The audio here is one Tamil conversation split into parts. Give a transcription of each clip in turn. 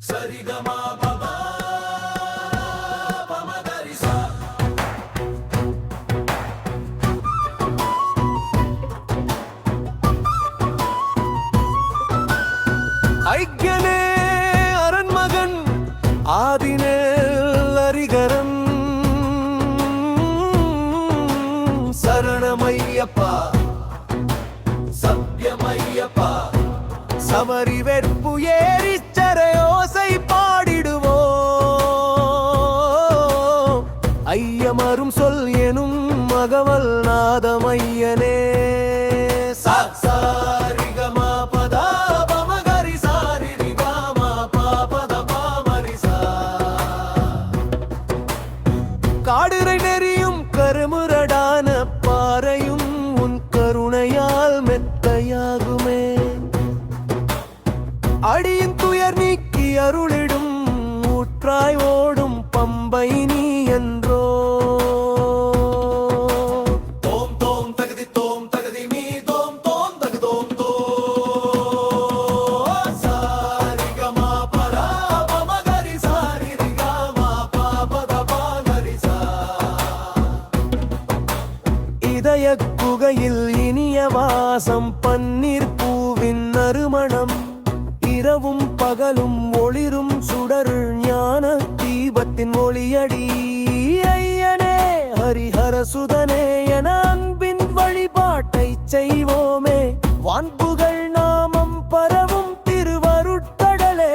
சரிகமா பபா பமகரிசா ஐக்கியனே அரண்மகன் ஆதினேல் அரிகரன் சரணமையப்பா சத்யமையப்பா சமரி வெற்பு ஏறிச்சரையோசை பாடிடுவோ ஐயமரும் சொல் எனும் மகவல் நாதமையனே சாரிகமா பதா பமகரி சாரி ரிகாமா பாபத பாமரிசா காடுரை நெறியும் கருமுரடான பாறையும் உன் கருணையால் மெத்தையாகுமே அடியின் துயர் நீக்கி அருளிடும் ஊற்றாய் ஓடும் பம்பை நீ என்றோ தோம் தோம் தகுதி மீ தோம் தோம் தகு தோம் தோ சாரிகமா பரா பமகரி சாரி ரிகாமா பாபத பாமரிசா இதய குகையில் இனிய வாசம் பன்னீர் பூவின் நறுமணம் இரவும் பகலும் ஒளிரும் சுடர் ஞான தீபத்தின் ஒளியடி ஐயனே ஹரிஹர சுதனே என அன்பின் வழிபாட்டை செய்வோமே வான்புகள் நாமம் பரவும் திருவருட்கடலே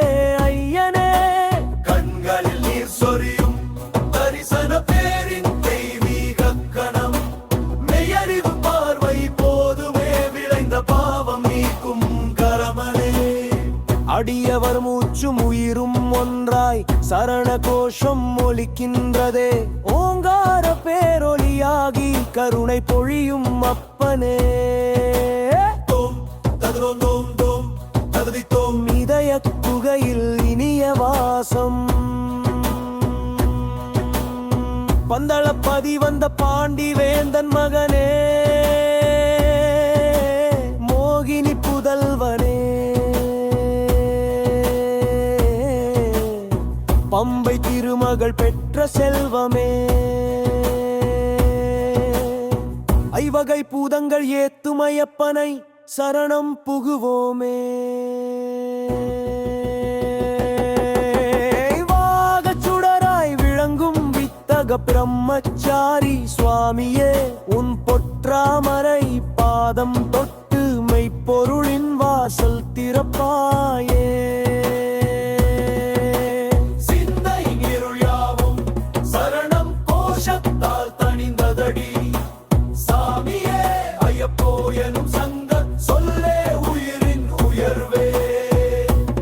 ஐயனே கண்களில் நீர் சொரியும் தரிசன பேரின் தெய்வீக கணம் மெய்யறிவு பார்வை போதுமே விளைந்த பாவம் நீக்கும் கரமனே அடியவர் மூச்சும் உயிரும் ஒன்றாய் சரண கோஷம் ஒலிக்கின்றதே ஓங்கார பேரொலியாகி கருணை பொழியும் அப்பனே தோம் தகுதோம் தோம் தோம் தகுதி தோம் இதய குகையில் இனிய வாசம் பந்தளப்பதி வந்த பாண்டி வேந்தன் மகனே மோகினி புதல்வனே பம்பை திருமகள் பெற்ற செல்வமே ஐவகை பூதங்கள் ஏத்துமையப்பனை சரணம் புகுவோமே வாகச்சுடராய் விளங்கும் வித்தக பிரம்மச்சாரி சுவாமியே உன் பொற்றாமரை பாதம் தொட்டு மெய்ப்பொருளின் வாசல் திறப்பாயே எனும் சங்க சொல்லே உயிரின் உயர்வே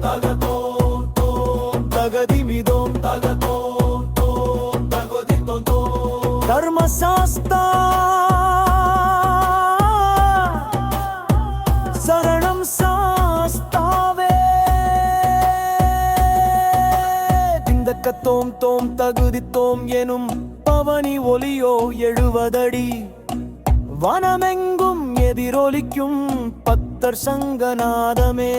தகதோம் தோம் தகதி மிதோம் தகதோம் தோம் தகதி தோ தர்மசாஸ்தா சரணம் சாஸ்தாவே திந்தக்கத்தோம் தோம் தகுதி தோம் எனும் பவனி ஒலியோ எழுவதடி வனமெங்கும் எதிரொலிக்கும் பக்தர் சங்கநாதமே